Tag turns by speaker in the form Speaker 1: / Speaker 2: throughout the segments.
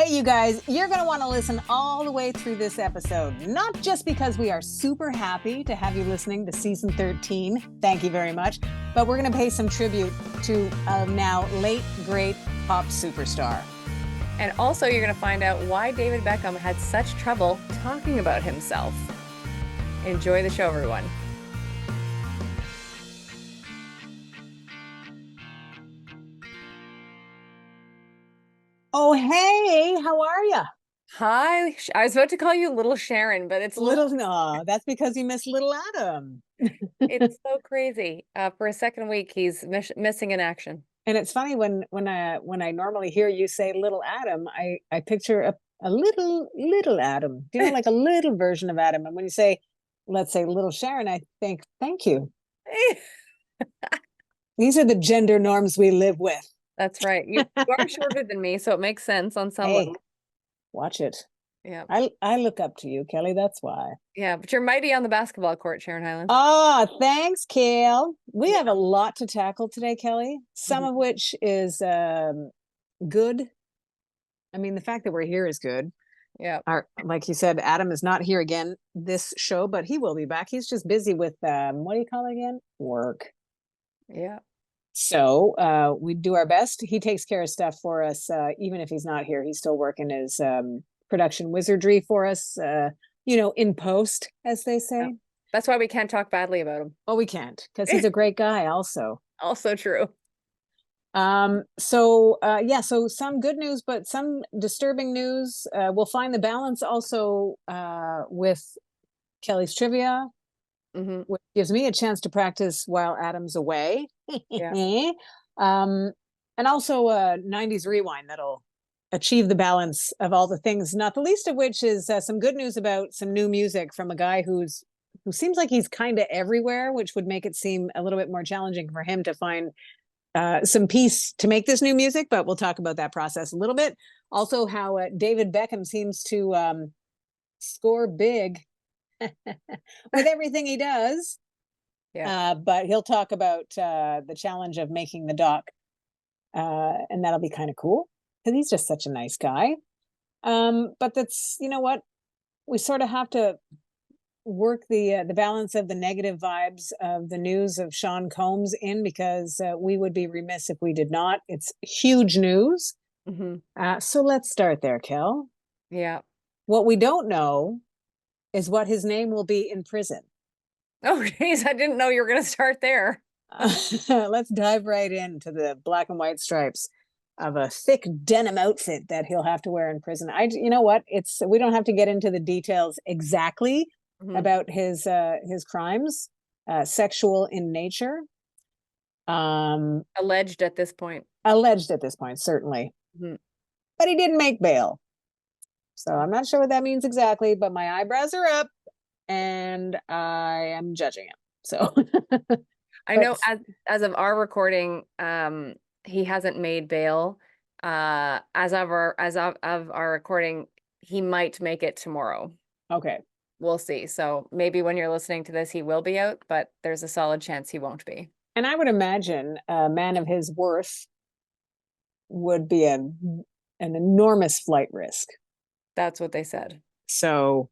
Speaker 1: Okay, you guys, you're going to want to listen all the way through this episode, not just because we are super happy to have you listening to season 13. Thank you very much. But we're going to pay some tribute to a now late, great pop superstar.
Speaker 2: And also, you're going to find out why David Beckham had such trouble talking about himself. Enjoy the show, everyone.
Speaker 1: Oh, hey, how are you?
Speaker 2: Hi. I was about to call you Little Sharon, but it's
Speaker 1: No, that's because you missed Little Adam.
Speaker 2: it's so crazy. For a second week, he's missing in action.
Speaker 1: And it's funny when I normally hear you say Little Adam, I picture a little Adam, like a little version of Adam. And when you say, let's say Little Sharon, I think, thank you. These are the gender norms we live with.
Speaker 2: That's right. You are shorter than me, so it makes sense on some level.
Speaker 1: Watch it.
Speaker 2: Yeah.
Speaker 1: I look up to you, Kelly. That's why.
Speaker 2: Yeah, but you're mighty on the basketball court, Sharon Highland.
Speaker 1: Oh, thanks, Kale. We have a lot to tackle today, Kelly. Some of which is good. I mean, the fact that we're here is good.
Speaker 2: Yeah.
Speaker 1: Like you said, Adam is not here again this show, but he will be back. He's just busy with what do you call it again? Work.
Speaker 2: Yeah.
Speaker 1: So we do our best. He takes care of stuff for us, even if he's not here. He's still working his production wizardry for us, in post, as they say.
Speaker 2: Yeah. That's why we can't talk badly about him.
Speaker 1: Oh, we can't, because he's a great guy also.
Speaker 2: Also true.
Speaker 1: So some good news, but some disturbing news. We'll find the balance also with Kelly's trivia, which gives me a chance to practice while Adam's away.
Speaker 2: Yeah.
Speaker 1: And also 90's rewind that'll achieve the balance of all the things, not the least of which is some good news about some new music from a guy who seems like he's kind of everywhere, which would make it seem a little bit more challenging for him to find some peace to make this new music, but we'll talk about that process a little bit. Also, how David Beckham seems to score big with everything he does.
Speaker 2: Yeah.
Speaker 1: But he'll talk about the challenge of making the doc, and that'll be kind of cool because he's just such a nice guy. But that's, what, we sort of have to work the balance of the negative vibes of the news of Sean Combs in, because we would be remiss if we did not. It's huge news. So let's start there, Kel.
Speaker 2: Yeah.
Speaker 1: What we don't know is what his name will be in prison.
Speaker 2: Oh, geez, I didn't know you were going to start there.
Speaker 1: Let's dive right into the black and white stripes of a thick denim outfit that he'll have to wear in prison. You know what? We don't have to get into the details exactly about his crimes, sexual in nature.
Speaker 2: Alleged at this point.
Speaker 1: Certainly. But he didn't make bail. So I'm not sure what that means exactly, but my eyebrows are up and I am judging him. So
Speaker 2: I know as of our recording, he hasn't made bail. As of our recording, he might make it tomorrow.
Speaker 1: Okay.
Speaker 2: We'll see. So maybe when you're listening to this, he will be out, but there's a solid chance he won't be.
Speaker 1: And I would imagine a man of his worth would be an enormous flight risk.
Speaker 2: That's what they said.
Speaker 1: So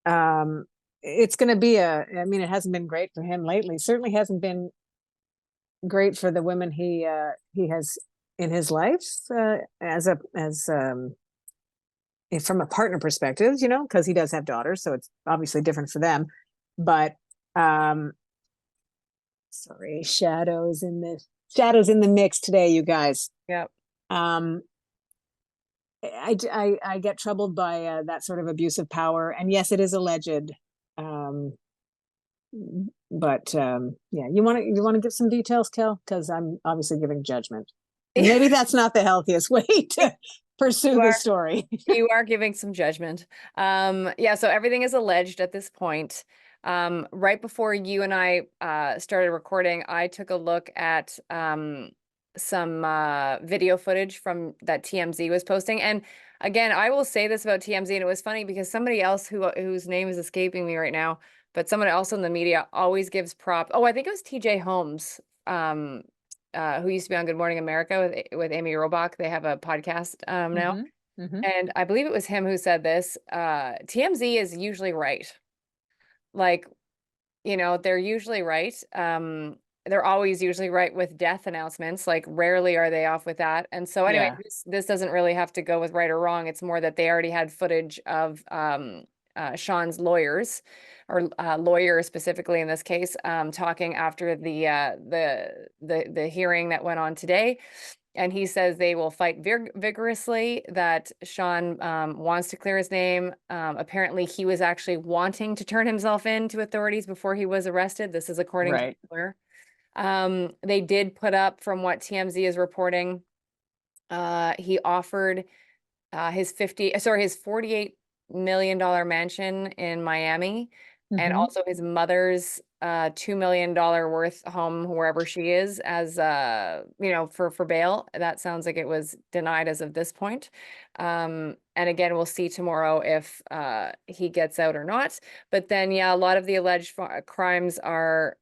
Speaker 1: it's going to be it hasn't been great for him lately. Certainly hasn't been great for the women he has in his life, from a partner perspective, because he does have daughters, so it's obviously different for them. But sorry, shadows in the mix today, you guys.
Speaker 2: Yep.
Speaker 1: I get troubled by that sort of abuse of power, and yes, it is alleged. But yeah, you want to give some details, Kel, because I'm obviously giving judgment. And maybe that's not the healthiest way to pursue the story.
Speaker 2: You are giving some judgment. Yeah, so everything is alleged at this point. Right before you and I started recording, I took a look at some video footage from that TMZ was posting. And again, I will say this about TMZ, and it was funny because somebody else whose name is escaping me right now, but someone else in the media always gives prop. Oh, I think it was TJ Holmes, who used to be on Good Morning America with Amy Robach. They have a podcast now.
Speaker 1: Mhm.
Speaker 2: And I believe it was him who said this, TMZ is usually right. Like, they're usually right. They're always usually right with death announcements. Like rarely are they off with that. And so anyway,
Speaker 1: Yeah.
Speaker 2: this doesn't really have to go with right or wrong. It's more that they already had footage of Sean's lawyers, or lawyer specifically in this case, talking after the hearing that went on today. And he says they will fight vigorously, that Sean wants to clear his name. Apparently, he was actually wanting to turn himself in to authorities before he was arrested. This is according to
Speaker 1: Right.
Speaker 2: the lawyer. They did put up, from what TMZ is reporting, he offered his $48 million mansion in Miami, and
Speaker 1: Mhm.
Speaker 2: also his mother's $2 million worth home wherever she is, as for bail. That sounds like it was denied as of this point. And again, we'll see tomorrow if he gets out or not. But then, yeah, a lot of the alleged crimes are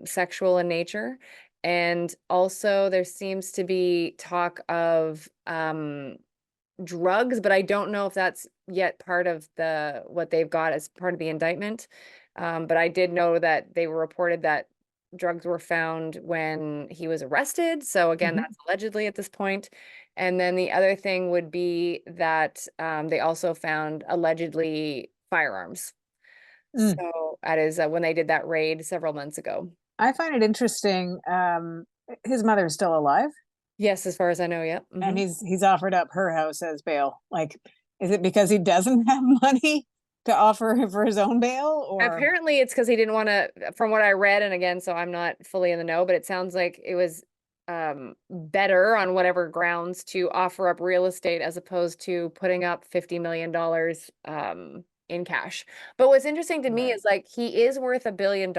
Speaker 2: sexual in nature. And also there seems to be talk of drugs, but I don't know if that's yet part of what they've got as part of the indictment. But I did know that they were reported that drugs were found when he was arrested. So again,
Speaker 1: Mhm.
Speaker 2: that's allegedly at this point. And then the other thing would be that they also found allegedly firearms.
Speaker 1: Mm.
Speaker 2: So that is when they did that raid several months ago.
Speaker 1: I find it interesting. His mother is still alive,
Speaker 2: Yes, as far as I know, yep.
Speaker 1: and he's offered up her house as bail. Like, is it because he doesn't have money to offer for his own bail, or?
Speaker 2: Apparently it's because he didn't want to, from what I read, and again, so I'm not fully in the know, but it sounds like it was better on whatever grounds to offer up real estate as opposed to putting up $50 million in cash. But what's interesting to me
Speaker 1: Right.
Speaker 2: is, like, he is worth $1 billion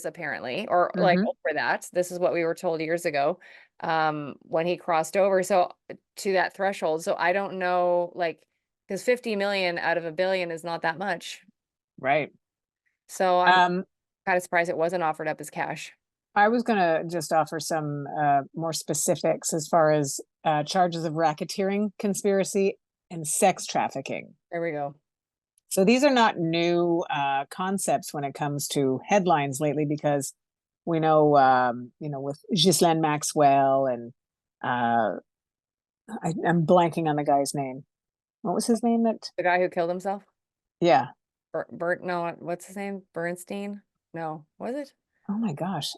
Speaker 2: apparently, or like
Speaker 1: Hmm.
Speaker 2: over that. This is what we were told years ago, when he crossed over so to that threshold. So I don't know, like, because 50 million out of a billion is not that much.
Speaker 1: Right.
Speaker 2: So I'm
Speaker 1: Um,
Speaker 2: kind of surprised it wasn't offered up as cash.
Speaker 1: I was going to just offer some more specifics as far as charges of racketeering, conspiracy, and sex trafficking.
Speaker 2: There we go.
Speaker 1: So these are not new concepts when it comes to headlines lately, because we know, with Ghislaine Maxwell and I'm blanking on the guy's name. What was his name? That
Speaker 2: The guy who killed himself?
Speaker 1: Yeah.
Speaker 2: No, what's his name? Bernstein? No, was it?
Speaker 1: Oh my gosh,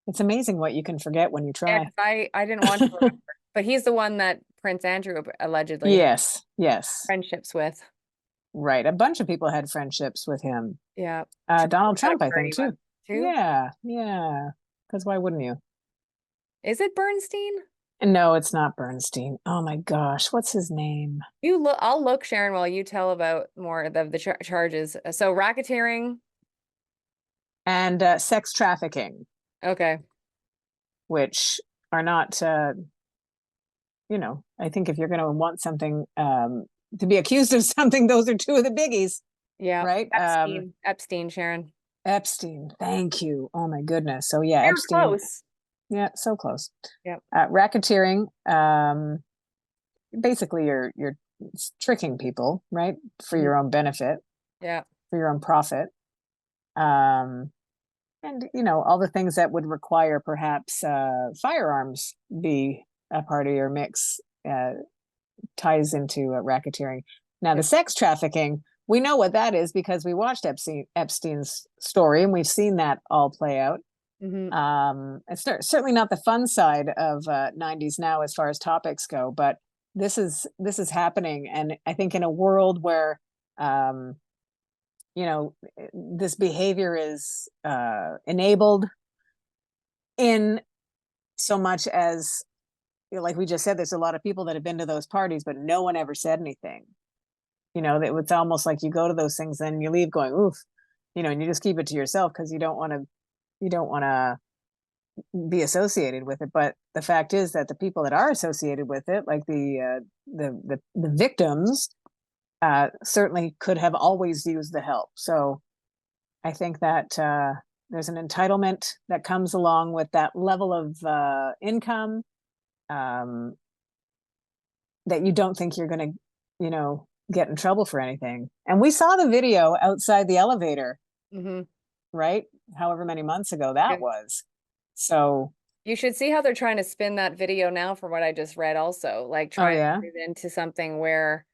Speaker 1: it's amazing what you can forget when you
Speaker 2: Yeah,
Speaker 1: try.
Speaker 2: because I didn't want to remember. But he's the one that Prince Andrew allegedly had
Speaker 1: Yes, yes,
Speaker 2: friendships with.
Speaker 1: right. A bunch of people had friendships with him.
Speaker 2: Yeah. Should we
Speaker 1: Donald
Speaker 2: at a
Speaker 1: Trump, I think
Speaker 2: party
Speaker 1: too.
Speaker 2: once too?
Speaker 1: Yeah, yeah. Because why wouldn't you?
Speaker 2: Is it Bernstein?
Speaker 1: And no, it's not Bernstein. Oh my gosh, what's his name?
Speaker 2: I'll look, Sharon, while you tell about more of the charges. So racketeering.
Speaker 1: And sex trafficking,
Speaker 2: Okay.
Speaker 1: which are not, I think if you're going to want something to be accused of something, those are two of the biggies,
Speaker 2: Yeah.
Speaker 1: right?
Speaker 2: Epstein, Sharon.
Speaker 1: Epstein. Thank you. Oh my goodness. So yeah,
Speaker 2: You're
Speaker 1: Epstein.
Speaker 2: close.
Speaker 1: Yeah, so close.
Speaker 2: Yep.
Speaker 1: Racketeering. Basically, you're tricking people, right, for
Speaker 2: Mhm.
Speaker 1: your own benefit,
Speaker 2: Yeah.
Speaker 1: for your own profit. Um, and all the things that would require perhaps firearms be a part of your mix ties into racketeering. Now, the
Speaker 2: Yep.
Speaker 1: sex trafficking, we know what that is because we watched Epstein's story and we've seen that all play out.
Speaker 2: Hmm.
Speaker 1: It's certainly not the fun side of 90s now as far as topics go, but this is happening, and I think in a world where um, this behavior is enabled in so much as, like we just said, there's a lot of people that have been to those parties, but no one ever said anything. That it's almost like you go to those things and you leave going, oof, and you just keep it to yourself because you don't want to be associated with it. But the fact is that the people that are associated with it, like the victims, certainly could have always used the help. So I think that there's an entitlement that comes along with that level of income, um, that you don't think you're going to get in trouble for anything. And we saw the video outside the elevator,
Speaker 2: Hmm.
Speaker 1: right? However many months ago
Speaker 2: Yeah.
Speaker 1: that was. So,
Speaker 2: You should see how they're trying to spin that video now from what I just read also, like
Speaker 1: oh
Speaker 2: trying to
Speaker 1: yeah,
Speaker 2: put it into something where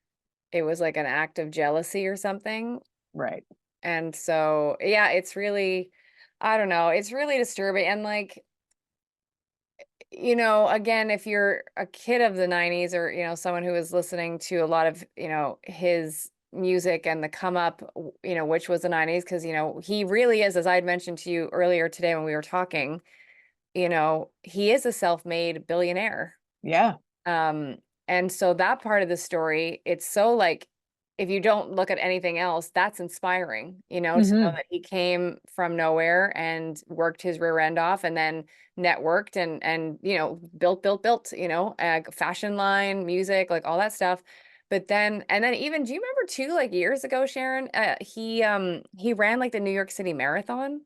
Speaker 2: it was like an act of jealousy or something.
Speaker 1: right.
Speaker 2: And so, yeah, it's really, I don't know, it's really disturbing. And like, again, if you're a kid of the 90s or, someone who was listening to a lot of, his music and the come up, which was the 90s, because, he really is, as I had mentioned to you earlier today when we were talking, he is a self-made billionaire.
Speaker 1: Yeah.
Speaker 2: Um, and so that part of the story, it's so like, if you don't look at anything else, that's inspiring, to know
Speaker 1: Hmm.
Speaker 2: that he came from nowhere and worked his rear end off and then networked and built, a fashion line, music, like all that stuff. But then and then even do you remember too, like years ago, Sharon, he ran like the New York City Marathon.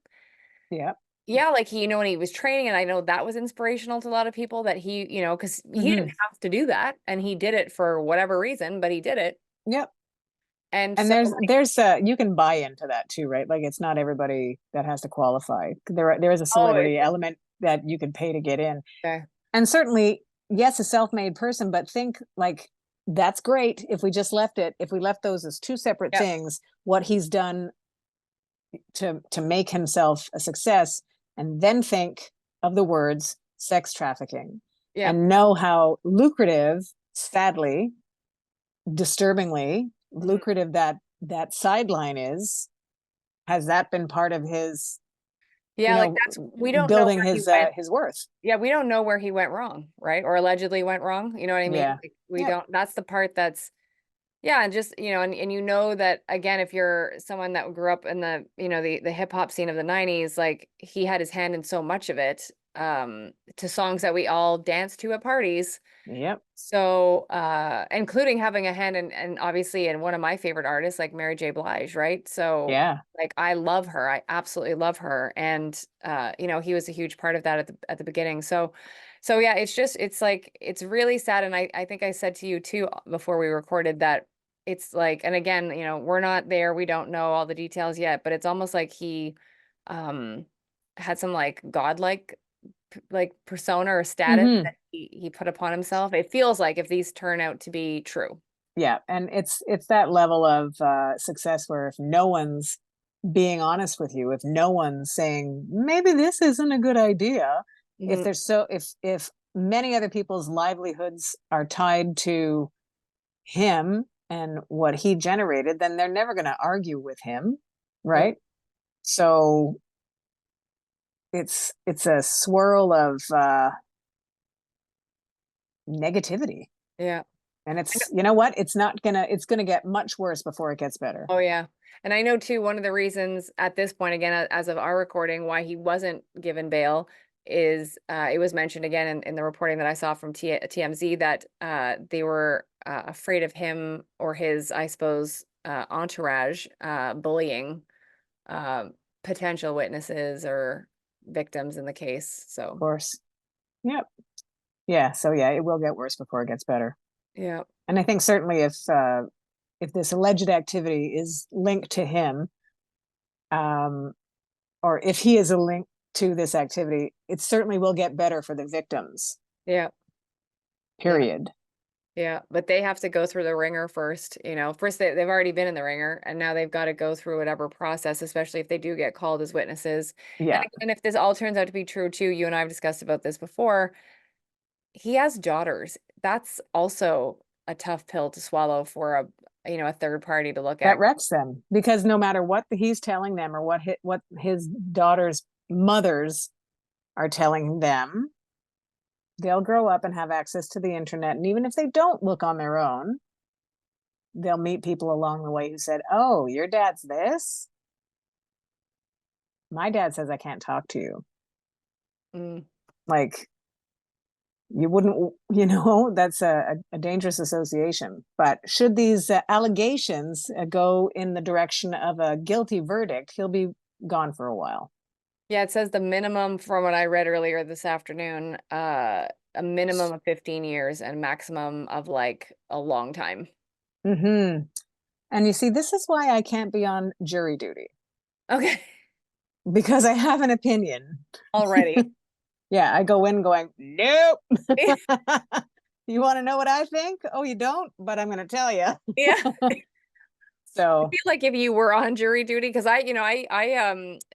Speaker 1: Yeah.
Speaker 2: Yeah, like when he was training, and I know that was inspirational to a lot of people that because he
Speaker 1: Hmm.
Speaker 2: didn't have to do that, and he did it for whatever reason, but he did it.
Speaker 1: Yep.
Speaker 2: And
Speaker 1: And
Speaker 2: so, like,
Speaker 1: you can buy into that too, right? Like it's not everybody that has to qualify. There is a
Speaker 2: oh,
Speaker 1: celebrity element that you can pay to get in.
Speaker 2: okay.
Speaker 1: And certainly, yes, a self-made person, but think like that's great if we just left it, if we left those as two separate
Speaker 2: Yep,
Speaker 1: things, what he's done to make himself a success, and then think of the words sex trafficking
Speaker 2: yep.
Speaker 1: and know how lucrative, sadly, disturbingly
Speaker 2: Mhm.
Speaker 1: lucrative that sideline is. Has that been part of his, you
Speaker 2: Yeah, like
Speaker 1: know,
Speaker 2: we don't know
Speaker 1: building
Speaker 2: where he went.
Speaker 1: his worth?
Speaker 2: Yeah, we don't know where he went wrong, right? Or allegedly went wrong. You know what I mean?
Speaker 1: Yeah.
Speaker 2: Like we
Speaker 1: Yep.
Speaker 2: don't, that's the part that's, yeah, and just, and that again, if you're someone that grew up in the, the hip hop scene of the 90s, like he had his hand in so much of it, to songs that we all danced to at parties.
Speaker 1: Yep.
Speaker 2: So, including having a hand and obviously in one of my favorite artists like Mary J. Blige, right? So
Speaker 1: Yeah.
Speaker 2: like I love her. I absolutely love her. And he was a huge part of that at the beginning. So yeah, it's like it's really sad. And I think I said to you too before we recorded that it's like, and again, we're not there, we don't know all the details yet, but it's almost like he um had some like godlike like persona or status
Speaker 1: Hmm.
Speaker 2: that he put upon himself. It feels like if these turn out to be true.
Speaker 1: Yeah, and it's that level of success where if no one's being honest with you, if no one's saying maybe this isn't a good idea, if
Speaker 2: Hmm.
Speaker 1: there's so if many other people's livelihoods are tied to him and what he generated, then they're never going to argue with him,
Speaker 2: Yeah.
Speaker 1: right? So it's a swirl of negativity,
Speaker 2: Yeah.
Speaker 1: and
Speaker 2: I know.
Speaker 1: it's it's gonna get much worse before it gets better.
Speaker 2: Oh yeah. And I know too, one of the reasons at this point, again, as of our recording, why he wasn't given bail is it was mentioned again in the reporting that I saw from TMZ that they were afraid of him or his, I suppose, entourage bullying uh, potential witnesses or victims in the case.
Speaker 1: Of
Speaker 2: So,
Speaker 1: course. Yep. Yeah, so yeah, it will get worse before it gets better.
Speaker 2: yeah.
Speaker 1: And I think certainly if this alleged activity is linked to him, um, or if he is a link to this activity, it certainly will get better for the victims.
Speaker 2: Yeah. Yeah.
Speaker 1: Period.
Speaker 2: Yeah, but they have to go through the ringer first, First they've already been in the ringer and now they've got to go through whatever process, especially if they do get called as witnesses. And
Speaker 1: Yeah.
Speaker 2: again, if this all turns out to be true too, you and I have discussed about this before, he has daughters. That's also a tough pill to swallow for a third party to look
Speaker 1: That
Speaker 2: at.
Speaker 1: wrecks them because no matter what he's telling them or what his daughter's mothers are telling them, they'll grow up and have access to the internet. And even if they don't look on their own, they'll meet people along the way who said, "Oh, your dad's this? My dad says I can't talk to you."
Speaker 2: Mm,
Speaker 1: Like you wouldn't, that's a dangerous association. But should these allegations go in the direction of a guilty verdict, he'll be gone for a while.
Speaker 2: yeah, it says the minimum from what I read earlier this afternoon, a minimum of 15 years and maximum of like a long time.
Speaker 1: Mm-hmm. And you see, this is why I can't be on jury duty
Speaker 2: Okay.
Speaker 1: because I have an opinion.
Speaker 2: Already.
Speaker 1: Yeah, I go in going, nope. You want to know what I think? Oh, you don't? But I'm going to tell you.
Speaker 2: Yeah. I
Speaker 1: So,
Speaker 2: feel like if you were on jury duty, because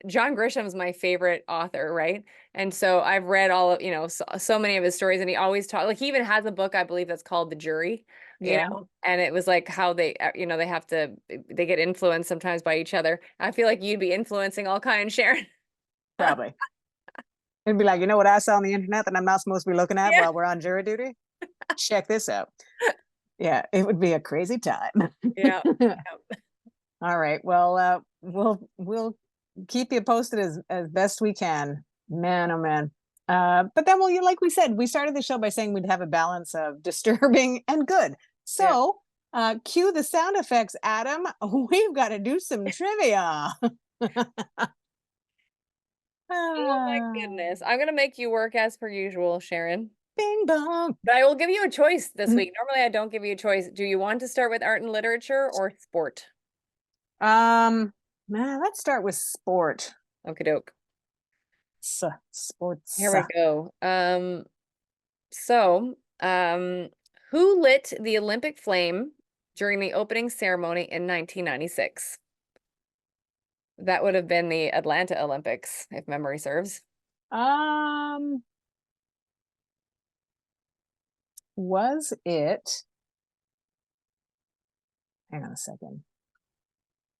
Speaker 2: John Grisham's my favorite author, right? And so I've read all of, so many of his stories, and he always talk like he even has a book, I believe, that's called The Jury,
Speaker 1: yeah,
Speaker 2: and it was like how they, they have to, they get influenced sometimes by each other. I feel like you'd be influencing all kinds, Sharon.
Speaker 1: probably. It'd be like, you know what I saw on the internet that I'm not supposed to be looking at
Speaker 2: Yeah.
Speaker 1: while we're on jury duty? Check this out. Yeah, it would be a crazy time.
Speaker 2: Yeah. Yeah.
Speaker 1: All right. Well, we'll keep you posted as best we can. Man, oh man. But then like we said, we started the show by saying we'd have a balance of disturbing and good.
Speaker 2: Yeah.
Speaker 1: So, cue the sound effects, Adam. We've got to do some trivia.
Speaker 2: Oh my
Speaker 1: Ah,
Speaker 2: goodness. I'm gonna make you work as per usual, Sharon.
Speaker 1: bing bong.
Speaker 2: But I will give you a choice this
Speaker 1: Mm,
Speaker 2: week. Normally, I don't give you a choice. Do you want to start with art and literature or sport?
Speaker 1: Um, Man, let's start with sport.
Speaker 2: Okie doke.
Speaker 1: Sports.
Speaker 2: Here we go. So, who lit the Olympic flame during the opening ceremony in 1996? That would have been the Atlanta Olympics, if memory serves.
Speaker 1: Um, was it? Hang on a second.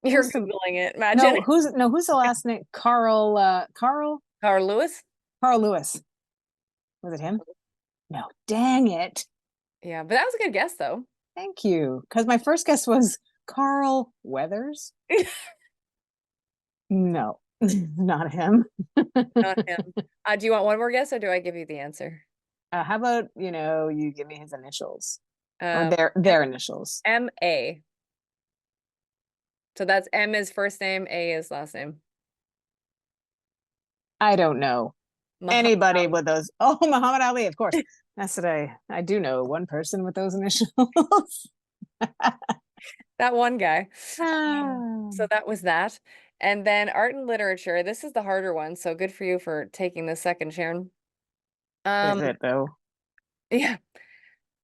Speaker 2: You're
Speaker 1: Who's the
Speaker 2: Googling it, imagine.
Speaker 1: who's the last name?
Speaker 2: Carl Lewis?
Speaker 1: Carl Lewis. Was it him? No. Dang it.
Speaker 2: Yeah, but that was a good guess, though.
Speaker 1: Thank you. Because my first guess was Carl Weathers. No, not him.
Speaker 2: Not him. Do you want one more guess or do I give you the answer?
Speaker 1: How about, you give me his initials or
Speaker 2: Um,
Speaker 1: their initials.
Speaker 2: M.A. So that's M is first name, A is last name.
Speaker 1: I don't know
Speaker 2: Muhammad
Speaker 1: anybody
Speaker 2: Ali.
Speaker 1: with those. Oh, Muhammad Ali, of course. That's what I do know one person with those initials.
Speaker 2: That one guy.
Speaker 1: Ah,
Speaker 2: So that was that. And then art and literature. This is the harder one, so good for you for taking the second, Sharon.
Speaker 1: is
Speaker 2: Um,
Speaker 1: it though?
Speaker 2: yeah.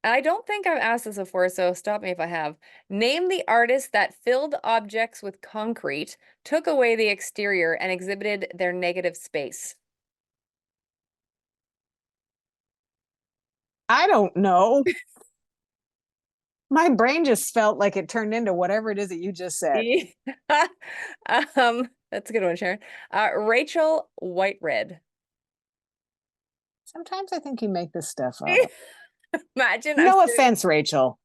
Speaker 2: I don't think I've asked this before, so stop me if I have. Name the artist that filled objects with concrete, took away the exterior, and exhibited their negative space.
Speaker 1: I don't know. My brain just felt like it turned into whatever it is that you just said.
Speaker 2: That's a good one, Sharon. Rachel Whitered.
Speaker 1: Sometimes I think you make this stuff up.
Speaker 2: Imagine I'm
Speaker 1: No
Speaker 2: sitting.
Speaker 1: offense, Rachel.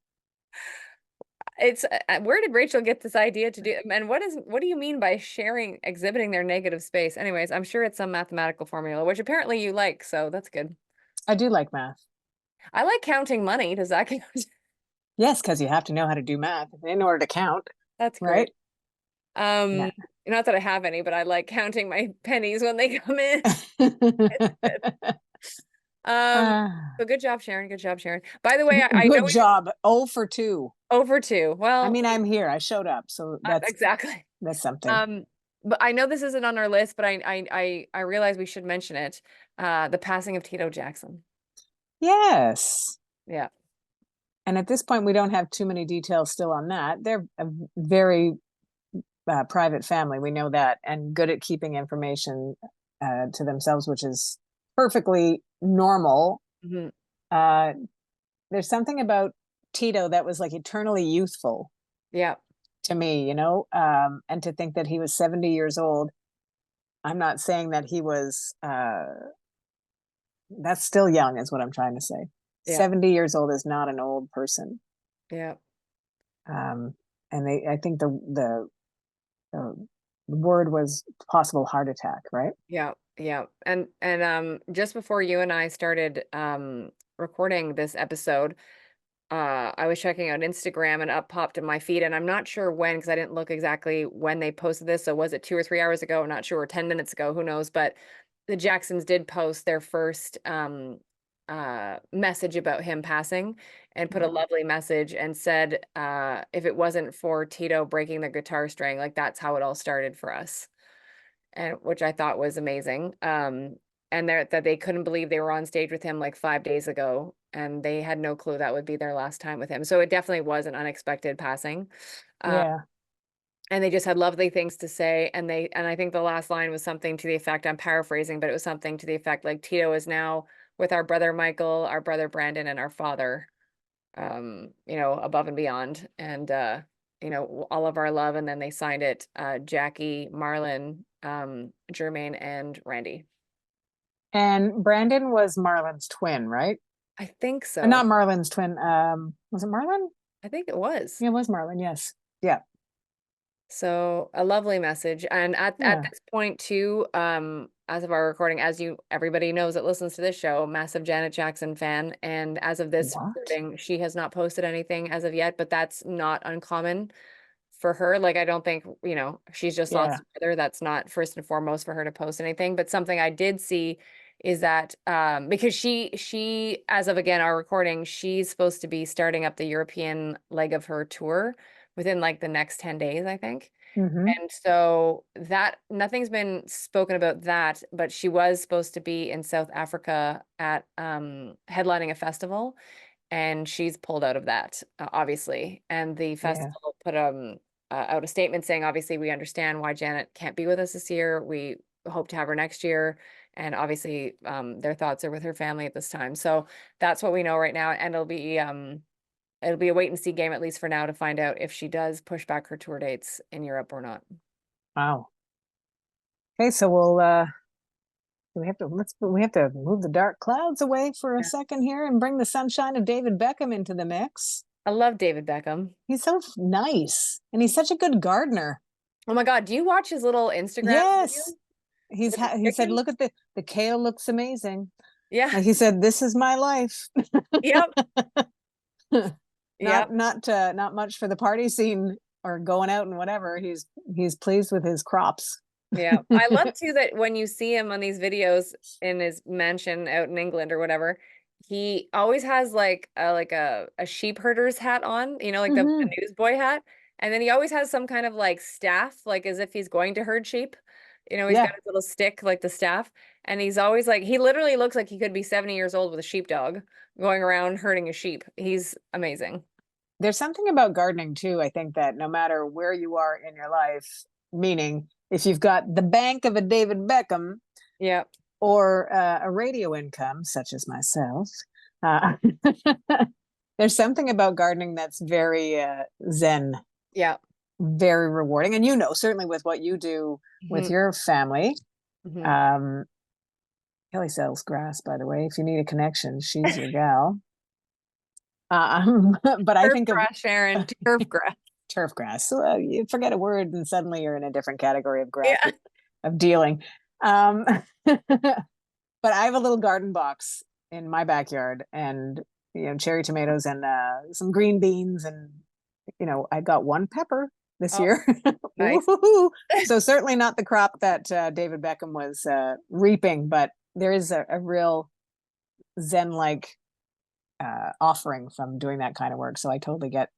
Speaker 2: It's where did Rachel get this idea to do? And what do you mean by sharing, exhibiting their negative space? Anyways, I'm sure it's some mathematical formula, which apparently you like, so that's good.
Speaker 1: I do like math.
Speaker 2: I like counting money. Does that count?
Speaker 1: Yes, because you have to know how to do math in order to count,
Speaker 2: That's great.
Speaker 1: right?
Speaker 2: Um,
Speaker 1: Yeah.
Speaker 2: not that I have any, but I like counting my pennies when they come in. Um,
Speaker 1: Ah,
Speaker 2: so good job, Sharon. Good job, Sharon. By the way, I know
Speaker 1: good
Speaker 2: you
Speaker 1: job. 0 for 2.
Speaker 2: over two.
Speaker 1: I
Speaker 2: Well,
Speaker 1: mean, I'm here. I showed up, so
Speaker 2: exactly.
Speaker 1: that's something.
Speaker 2: Um, but I know this isn't on our list, but I realize we should mention it. The passing of Tito Jackson.
Speaker 1: Yes.
Speaker 2: Yeah.
Speaker 1: And at this point, we don't have too many details still on that. They're a very private family. We know that, and good at keeping information to themselves, which is perfectly normal.
Speaker 2: Mhm.
Speaker 1: Uh, there's something about Tito that was like eternally youthful
Speaker 2: Yeah.
Speaker 1: to me, and to think that he was 70 years old. I'm not saying that he was, that's still young, is what I'm trying to say.
Speaker 2: Yeah.
Speaker 1: 70 years old is not an old person.
Speaker 2: Yeah.
Speaker 1: Um, and I think the word was possible heart attack, right?
Speaker 2: Yeah. Yeah. And just before you and I started recording this episode, I was checking out Instagram and up popped in my feed, and I'm not sure when because I didn't look exactly when they posted this. So was it 2 or 3 hours ago? I'm not sure, or 10 minutes ago, who knows? But the Jacksons did post their first message about him passing and put a
Speaker 1: Wow.
Speaker 2: lovely message and said, if it wasn't for Tito breaking the guitar string, like that's how it all started for us. And which I thought was amazing. And that they couldn't believe they were on stage with him like 5 days ago, and they had no clue that would be their last time with him. So it definitely was an unexpected passing. Uh,
Speaker 1: Yeah.
Speaker 2: and they just had lovely things to say. And I think the last line was something to the effect, I'm paraphrasing, but it was something to the effect like Tito is now with our brother Michael, our brother Brandon, and our father, above and beyond. And all of our love. And then they signed it, Jackie, Marlon, Jermaine, and Randy.
Speaker 1: And Brandon was Marlon's twin, right?
Speaker 2: I think
Speaker 1: Not
Speaker 2: so.
Speaker 1: Marlon's twin. Was it Marlon?
Speaker 2: I think it was.
Speaker 1: Yeah, it was Marlon. Yes. Yeah.
Speaker 2: So a lovely message. And at
Speaker 1: Yeah.
Speaker 2: this point too, as of our recording, everybody knows that listens to this show, massive Janet Jackson fan. And as of this
Speaker 1: What?
Speaker 2: recording, she has not posted anything as of yet, but that's not uncommon for her. Like, I don't think, she's just
Speaker 1: Yeah.
Speaker 2: lost a brother. That's not first and foremost for her to post anything. But something I did see is that because she as of again our recording, she's supposed to be starting up the European leg of her tour within like the next 10 days, I think.
Speaker 1: Mm-hmm.
Speaker 2: And so that nothing's been spoken about that, but she was supposed to be in South Africa at headlining a festival, and she's pulled out of that, obviously. And the
Speaker 1: Yeah.
Speaker 2: festival put out a statement saying, obviously, we understand why Janet can't be with us this year. We hope to have her next year. And obviously, their thoughts are with her family at this time. So that's what we know right now. And it'll be a wait and see game, at least for now, to find out if she does push back her tour dates in Europe or not.
Speaker 1: Wow. Okay, so we have to move the dark clouds away for a
Speaker 2: Yeah.
Speaker 1: second here and bring the sunshine of David Beckham into the mix.
Speaker 2: I love David Beckham.
Speaker 1: He's so nice and he's such a good gardener.
Speaker 2: Oh my God, do you watch his little Instagram video
Speaker 1: Yes.
Speaker 2: with the
Speaker 1: He said,
Speaker 2: chickens?
Speaker 1: look at the kale looks amazing.
Speaker 2: Yeah.
Speaker 1: Like he said, this is my life.
Speaker 2: Yep. Yep.
Speaker 1: Not much for the party scene or going out and whatever. He's pleased with his crops.
Speaker 2: Yeah. I love too that when you see him on these videos in his mansion out in England or whatever, he always has like a sheep herder's hat on, like the
Speaker 1: Hmm.
Speaker 2: newsboy hat. And then he always has some kind of like staff, like as if he's going to herd sheep. He's got
Speaker 1: Yeah.
Speaker 2: his little stick, like the staff. And he's always like, he literally looks like he could be 70 years old with a sheepdog going around herding a sheep. He's amazing.
Speaker 1: There's something about gardening too. I think that no matter where you are in your life, meaning if you've got the bank of a David Beckham
Speaker 2: Yeah.
Speaker 1: or a radio income, such as myself, uh, there's something about gardening that's very zen,
Speaker 2: Yeah.
Speaker 1: very rewarding. And certainly with what you do with
Speaker 2: Hmm.
Speaker 1: your family,
Speaker 2: Hmm.
Speaker 1: um, Kelly sells grass, by the way. If you need a connection, she's your gal. But I
Speaker 2: Turf
Speaker 1: think of
Speaker 2: grass, Sharon, turf grass.
Speaker 1: turf grass. So, you forget a word, and suddenly you're in a different category of grass
Speaker 2: Yeah.
Speaker 1: of dealing. Um, but I have a little garden box in my backyard, and cherry tomatoes and some green beans, and I got one pepper this
Speaker 2: Oh,
Speaker 1: year.
Speaker 2: nice.
Speaker 1: Woo-hoo-hoo. So certainly not the crop that David Beckham was reaping, but there is a real zen-like offering from doing that kind of work. So I totally get,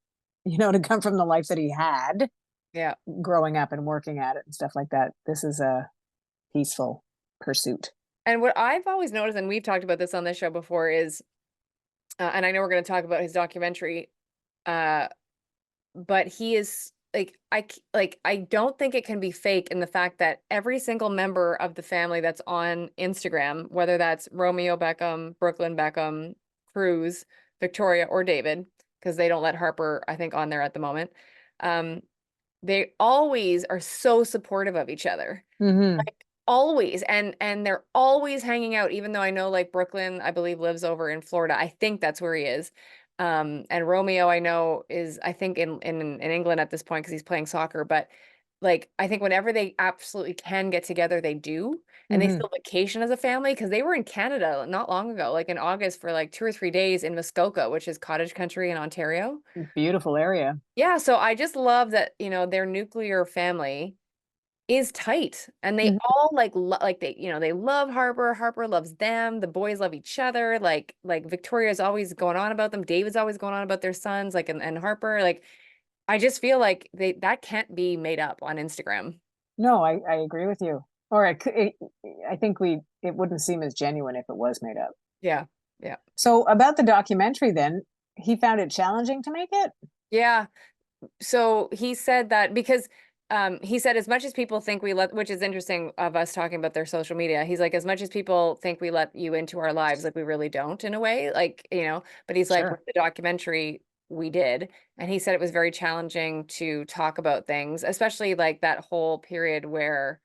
Speaker 1: to come from the life that he had
Speaker 2: Yeah.
Speaker 1: growing up and working at it and stuff like that. This is a peaceful pursuit.
Speaker 2: And what I've always noticed, and we've talked about this on this show before, is, and I know we're going to talk about his documentary, uh, but he is I don't think it can be fake in the fact that every single member of the family that's on Instagram, whether that's Romeo Beckham, Brooklyn Beckham, Cruz, Victoria, or David, because they don't let Harper, I think, on there at the moment, um, they always are so supportive of each other.
Speaker 1: Mm-hmm.
Speaker 2: Always. And they're always hanging out, even though I know like Brooklyn, I believe, lives over in Florida. I think that's where he is. And Romeo, I know, is I think in England at this point because he's playing soccer. But like I think whenever they absolutely can get together, they do. And they
Speaker 1: Mm-hmm.
Speaker 2: still vacation as a family because they were in Canada not long ago, like in August for like 2 or 3 days in Muskoka, which is cottage country in Ontario.
Speaker 1: Beautiful area.
Speaker 2: Yeah, so I just love that, their nuclear family is tight, and they
Speaker 1: Mhm.
Speaker 2: all like they, they love Harper. Harper loves them. The boys love each other. Like Victoria's always going on about them. David's always going on about their sons, like, and Harper. Like, I just feel like that can't be made up on Instagram.
Speaker 1: No, I agree with you. Or I think it wouldn't seem as genuine if it was made up.
Speaker 2: Yeah. Yeah.
Speaker 1: So about the documentary, then he found it challenging to make it.
Speaker 2: Yeah. So he said that because he said as much as people think we let, which is interesting of us talking about their social media, he's like, as much as people think we let you into our lives, like we really don't in a way, like, but he's like, with
Speaker 1: Sure.
Speaker 2: the documentary we did, and he said it was very challenging to talk about things, especially like that whole period where,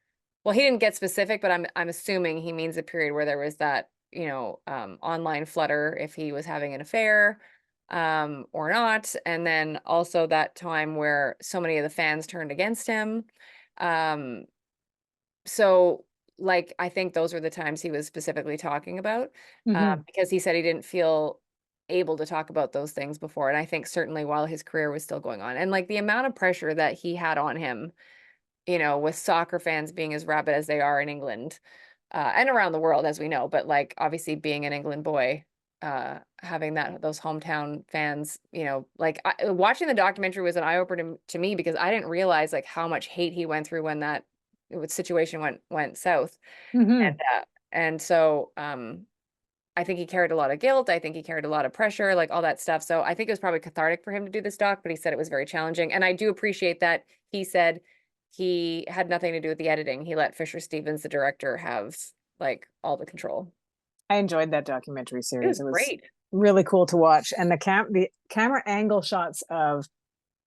Speaker 2: well, he didn't get specific, but I'm assuming he means the period where there was that, online flutter if he was having an affair or not. And then also that time where so many of the fans turned against him. Um, so like, I think those were the times he was specifically talking about,
Speaker 1: Hmm.
Speaker 2: because he said he didn't feel able to talk about those things before. And I think certainly while his career was still going on, and like the amount of pressure that he had on him, with soccer fans being as rabid as they are in England, and around the world, as we know, but like obviously being an England boy, having those hometown fans, like watching the documentary was an eye opener to me because I didn't realize like how much hate he went through when that situation went south,
Speaker 1: Hmm.
Speaker 2: and so I think he carried a lot of guilt. I think he carried a lot of pressure, like all that stuff. So I think it was probably cathartic for him to do this doc, but he said it was very challenging. And I do appreciate that he said he had nothing to do with the editing. He let Fisher Stevens, the director, have like all the control.
Speaker 1: I enjoyed that documentary
Speaker 2: It was
Speaker 1: series. It was
Speaker 2: great.
Speaker 1: really cool to watch, and the camera angle shots of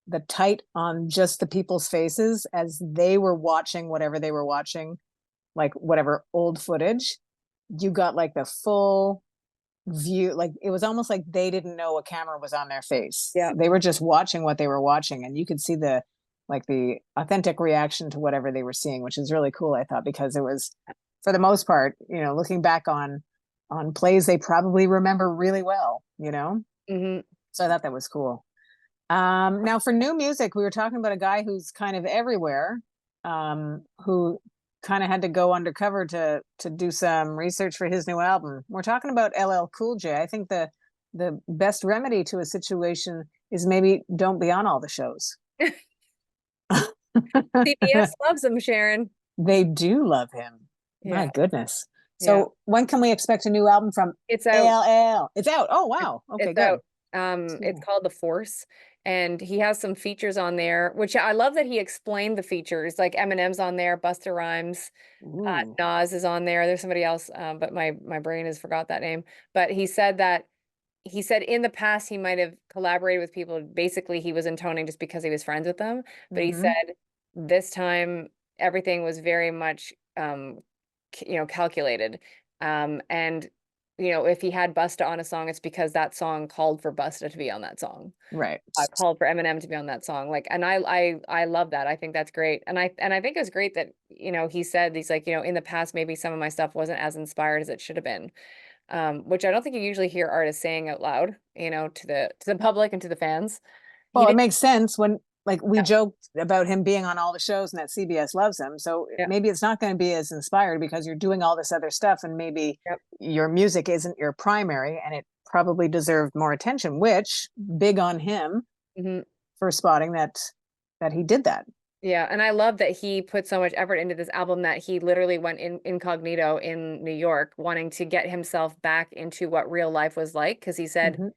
Speaker 1: the tight on just the people's faces as they were watching whatever they were watching, like whatever old footage, you got like the full view. Like it was almost like they didn't know a camera was on their face.
Speaker 2: Yeah.
Speaker 1: They were just watching what they were watching, and you could see the authentic reaction to whatever they were seeing, which is really cool, I thought, because it was, for the most part, looking back on plays they probably remember really well.
Speaker 2: Hmm.
Speaker 1: So I thought that was cool. Now for new music, we were talking about a guy who's kind of everywhere, who kind of had to go undercover to do some research for his new album. We're talking about LL Cool J. I think the best remedy to a situation is maybe don't be on all the shows.
Speaker 2: CBS loves him, Sharon.
Speaker 1: They do love him. My
Speaker 2: Yeah.
Speaker 1: goodness.
Speaker 2: Yeah.
Speaker 1: So when can we expect a new album from
Speaker 2: It's out.
Speaker 1: ALL? It's out. Oh wow. Okay,
Speaker 2: It's
Speaker 1: good.
Speaker 2: out.
Speaker 1: Excuse
Speaker 2: It's
Speaker 1: me.
Speaker 2: called The Force, and he has some features on there, which I love that he explained the features. Like Eminem's on there, Busta Rhymes,
Speaker 1: Ooh.
Speaker 2: Nas is on there. There's somebody else, but my brain has forgot that name. But he said in the past he might have collaborated with people. Basically, he was intoning just because he was friends with them. But he
Speaker 1: Mm-hmm.
Speaker 2: said this time everything was very much calculated. And if he had Busta on a song, it's because that song called for Busta to be on that song.
Speaker 1: Right.
Speaker 2: Called for Eminem to be on that song. Like, and I love that. I think that's great. And I think it was great that, he said he's like, in the past maybe some of my stuff wasn't as inspired as it should have been. Which I don't think you usually hear artists saying out loud, to the public and to the fans. He
Speaker 1: Well, it
Speaker 2: did.
Speaker 1: makes sense when, like, we
Speaker 2: Yeah.
Speaker 1: joked about him being on all the shows and that CBS loves him. So
Speaker 2: Yeah.
Speaker 1: maybe it's not going to be as inspired because you're doing all this other stuff, and maybe
Speaker 2: Yep.
Speaker 1: your music isn't your primary, and it probably deserved more attention, which big on him
Speaker 2: Hmm.
Speaker 1: for spotting that he did that.
Speaker 2: Yeah, and I love that he put so much effort into this album that he literally went in incognito in New York, wanting to get himself back into what real life was like. Because he said
Speaker 1: Hmm.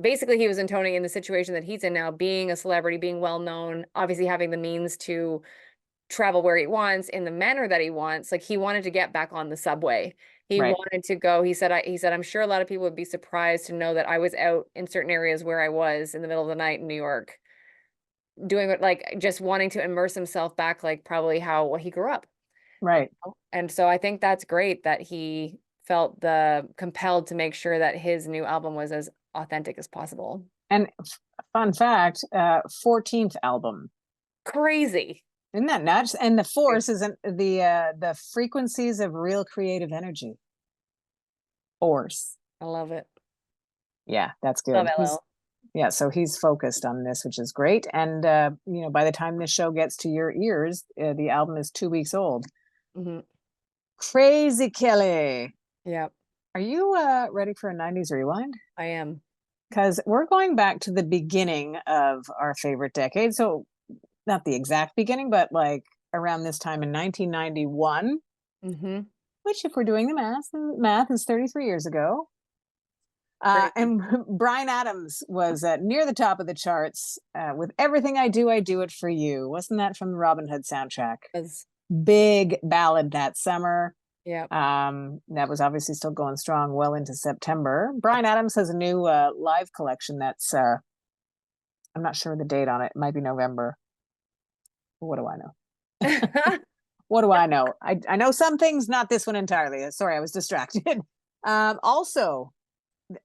Speaker 2: basically he was intoning in the situation that he's in now, being a celebrity, being well known, obviously having the means to travel where he wants in the manner that he wants. Like he wanted to get back on the subway. He
Speaker 1: Right.
Speaker 2: wanted to go. He said, I'm sure a lot of people would be surprised to know that I was out in certain areas where I was in the middle of the night in New York, doing it, like just wanting to immerse himself back, like probably how he grew up. you
Speaker 1: Right.
Speaker 2: And so I think that's great that he felt the compelled to make sure that his new album was as authentic as possible.
Speaker 1: And fun fact, 14th album.
Speaker 2: Crazy.
Speaker 1: Isn't that nuts? And the force isn't the frequencies of real creative energy. Force.
Speaker 2: I love it.
Speaker 1: Yeah, that's
Speaker 2: Love
Speaker 1: good. He's
Speaker 2: LL.
Speaker 1: Yeah, so he's focused on this, which is great. And by the time this show gets to your ears, the album is 2 weeks old.
Speaker 2: Hmm.
Speaker 1: Crazy Kelly.
Speaker 2: Yeah,
Speaker 1: Are you ready for a 90s rewind?
Speaker 2: I am.
Speaker 1: Because we're going back to the beginning of our favorite decade. So not the exact beginning, but like around this time in 1991,
Speaker 2: Hmm.
Speaker 1: which if we're doing the math is 33 years ago.
Speaker 2: Crazy.
Speaker 1: And Bryan Adams was near the top of the charts with Everything I Do It For You. Wasn't that from the Robin Hood soundtrack?
Speaker 2: Was,
Speaker 1: Big ballad that summer.
Speaker 2: yeah.
Speaker 1: That was obviously still going strong well into September. Bryan Adams has a new live collection that's, I'm not sure the date on it. It might be November. What do I know? What do I know? I know some things, not this one entirely. Sorry, I was distracted. Also,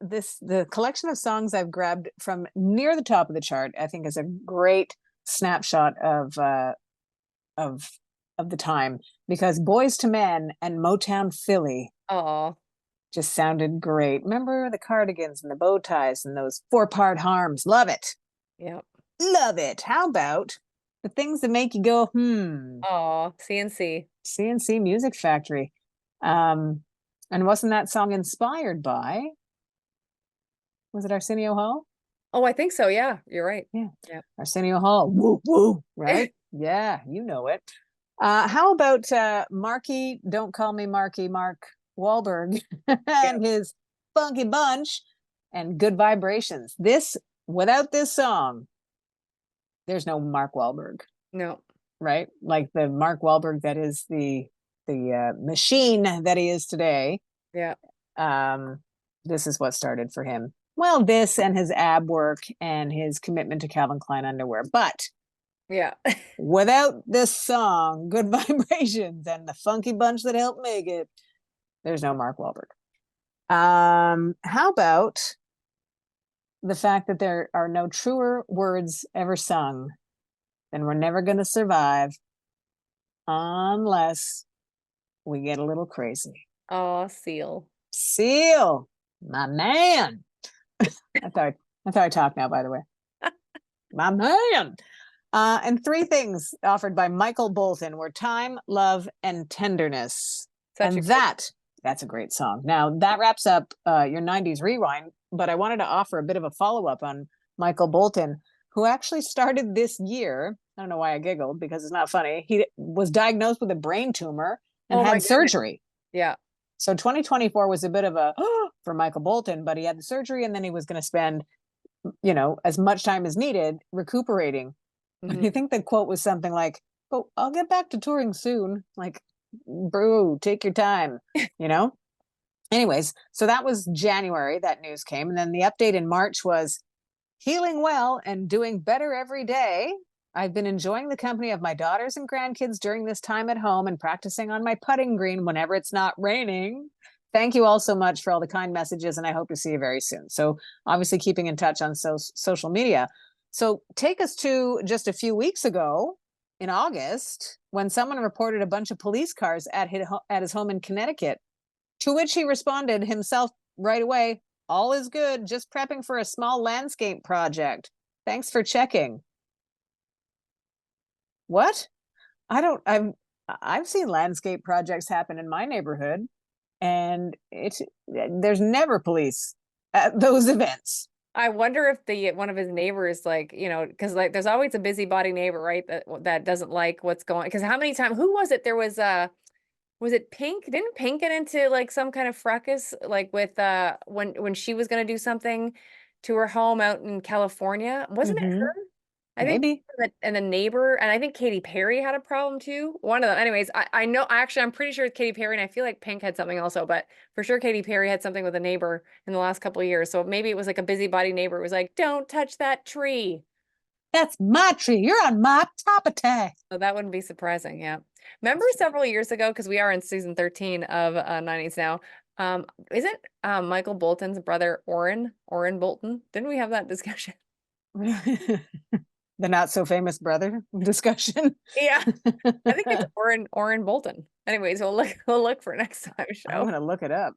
Speaker 1: the collection of songs I've grabbed from near the top of the chart, I think, is a great snapshot of of the time, because Boys to Men and Motown Philly
Speaker 2: Oh,
Speaker 1: just sounded great. Remember the cardigans and the bow ties and those 4-part harms? Love it.
Speaker 2: yeah.
Speaker 1: Love it. How about the things that make you go,
Speaker 2: Oh, CNC.
Speaker 1: CNC Music Factory. Um, and wasn't that song inspired by, was it Arsenio Hall?
Speaker 2: Oh, I think so. Yeah, you're right.
Speaker 1: Yeah.
Speaker 2: Yeah.
Speaker 1: Arsenio Hall. Woo, woo, right? Yeah, you know it. How about Marky, don't call me Marky, Mark Wahlberg
Speaker 2: Yeah.
Speaker 1: and his Funky Bunch and Good Vibrations. Without this song, there's no Mark Wahlberg,
Speaker 2: No.
Speaker 1: right? Like the Mark Wahlberg that is the machine that he is today.
Speaker 2: Yeah.
Speaker 1: Um, this is what started for him. Well, this and his ab work and his commitment to Calvin Klein underwear. But
Speaker 2: Yeah.
Speaker 1: without this song, Good Vibrations, and the funky bunch that helped make it, there's no Mark Wahlberg. How about the fact that there are no truer words ever sung than "We're never going to survive unless we get a little crazy."
Speaker 2: Oh, Seal.
Speaker 1: Seal, my man. That's how I talk now, by the way. My man. And three things offered by Michael Bolton were time, love, and tenderness.
Speaker 2: Such a
Speaker 1: And that's a great song. Now that wraps up your 90s rewind, but I wanted to offer a bit of a follow-up on Michael Bolton, who actually started this year. I don't know why I giggled, because it's not funny. He was diagnosed with a brain tumor and
Speaker 2: Oh my
Speaker 1: had
Speaker 2: goodness.
Speaker 1: surgery.
Speaker 2: Yeah.
Speaker 1: So 2024 was a bit of a for Michael Bolton, but he had the surgery and then he was going to spend, as much time as needed recuperating.
Speaker 2: Hmm.
Speaker 1: I think the quote was something like, "Oh, I'll get back to touring soon." Like, bro, take your time, you know? Anyways, so that was January, that news came. And then the update in March was healing well and doing better every day. I've been enjoying the company of my daughters and grandkids during this time at home and practicing on my putting green whenever it's not raining. Thank you all so much for all the kind messages, and I hope to see you very soon. So, obviously, keeping in touch on social media. So, take us to just a few weeks ago in August when someone reported a bunch of police cars at his home in Connecticut, to which he responded himself right away, "All is good, just prepping for a small landscape project. Thanks for checking." What? I don't I've seen landscape projects happen in my neighborhood, and there's never police at those events.
Speaker 2: I wonder if the one of his neighbors, like, because like there's always a busybody neighbor, right? That doesn't like what's going. Because how many times? Who was it? There was it Pink? Didn't Pink get into like some kind of fracas, like with when she was gonna do something to her home out in California? Wasn't it her?
Speaker 1: Mm-hmm.
Speaker 2: I think
Speaker 1: Maybe.
Speaker 2: and the neighbor, and I think Katy Perry had a problem too. One of them. Anyways, I know actually I'm pretty sure it's Katy Perry, and I feel like Pink had something also, but for sure Katy Perry had something with a neighbor in the last couple of years. So maybe it was like a busybody neighbor. It was like, don't touch that tree.
Speaker 1: That's my tree. You're on my property.
Speaker 2: So that wouldn't be surprising. Yeah. Remember several years ago, because we are in season 13 of 90's now. Isn't Michael Bolton's brother Orrin Bolton? Didn't we have that discussion?
Speaker 1: The not so famous brother discussion.
Speaker 2: Yeah. I think it's Orrin Bolton. Anyways, we'll look for next time
Speaker 1: I'm
Speaker 2: show.
Speaker 1: gonna look it up.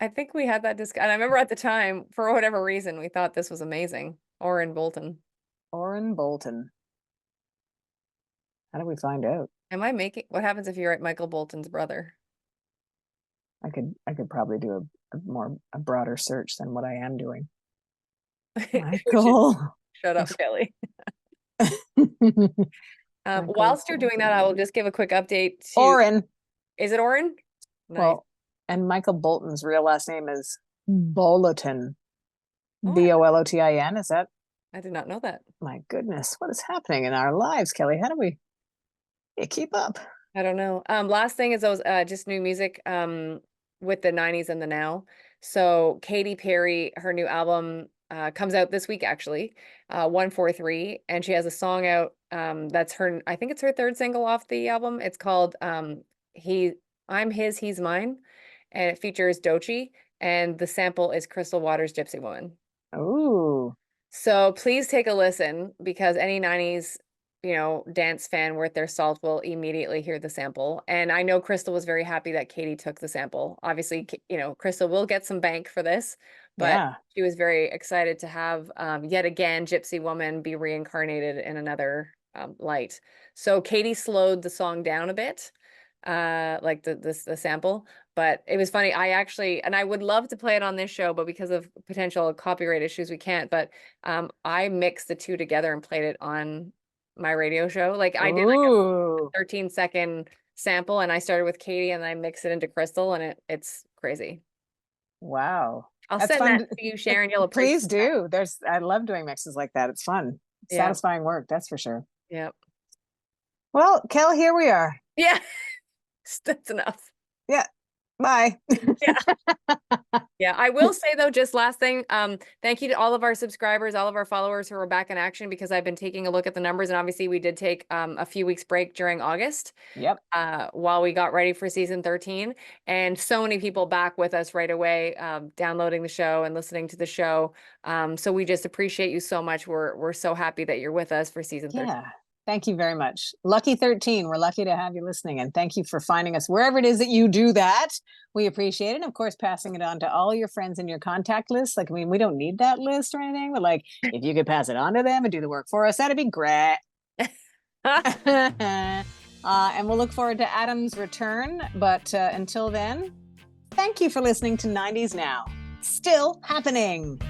Speaker 2: I think we had that discussion. I remember at the time, for whatever reason, we thought this was amazing. Orrin Bolton.
Speaker 1: Orrin Bolton. How do we find out?
Speaker 2: Am I making, what happens if you write Michael Bolton's brother?
Speaker 1: I could probably do a broader search than what I am doing.
Speaker 2: We should
Speaker 1: Michael.
Speaker 2: shut up, Kelly.
Speaker 1: Michael
Speaker 2: Whilst you're doing that, I will
Speaker 1: Bolton.
Speaker 2: just give a quick update to,
Speaker 1: Orrin.
Speaker 2: is it Orrin? Nice.
Speaker 1: Well, and Michael Bolton's real last name is Bolotin.
Speaker 2: Oh,
Speaker 1: Boltin. Is that?
Speaker 2: I did not know that.
Speaker 1: My goodness, what is happening in our lives, Kelly? How do we keep up?
Speaker 2: I don't know. Last thing is those just new music with the 90s and the now. So Katy Perry, her new album comes out this week actually, 143, and she has a song out that's her, I think it's her third single off the album. It's called I'm His, He's Mine, and it features Doechii, and the sample is Crystal Waters' Gypsy Woman.
Speaker 1: Ooh.
Speaker 2: So please take a listen, because any 90s, dance fan worth their salt will immediately hear the sample. And I know Crystal was very happy that Katy took the sample. Obviously, Crystal will get some bank for this, but
Speaker 1: Yeah.
Speaker 2: she was very excited to have yet again Gypsy Woman be reincarnated in another light. So Katy slowed the song down a bit, like the sample. But it was funny. I actually, and I would love to play it on this show, but because of potential copyright issues, we can't. But I mixed the two together and played it on my radio show. Like I did like
Speaker 1: Ooh.
Speaker 2: a 13-second sample, and I started with Katy and I mixed it into Crystal, and it's crazy.
Speaker 1: Wow.
Speaker 2: I'll
Speaker 1: That's
Speaker 2: send
Speaker 1: fun.
Speaker 2: that to you, Sharon. You'll
Speaker 1: Please
Speaker 2: appreciate that.
Speaker 1: do. I love doing mixes like that. It's fun.
Speaker 2: Yeah.
Speaker 1: Satisfying work, that's for sure.
Speaker 2: Yeah.
Speaker 1: Well, Kel, here we are.
Speaker 2: Yeah. That's enough.
Speaker 1: Yeah. Bye.
Speaker 2: Yeah. Yeah. I will say though, just last thing, thank you to all of our subscribers, all of our followers who are back in action, because I've been taking a look at the numbers, and obviously we did take a few weeks break during August.
Speaker 1: Yep.
Speaker 2: While we got ready for season 13, and so many people back with us right away, downloading the show and listening to the show. So we just appreciate you so much. We're so happy that you're with us for season 13.
Speaker 1: Yeah. Thank you very much. Lucky 13. We're lucky to have you listening, and thank you for finding us wherever it is that you do that. We appreciate it. And of course, passing it on to all your friends in your contact list. Like, I mean, we don't need that list or anything, but like, if you could pass it on to them and do the work for us, that'd be great. And we'll look forward to Adam's return. But until then, thank you for listening to 90s Now. Still happening.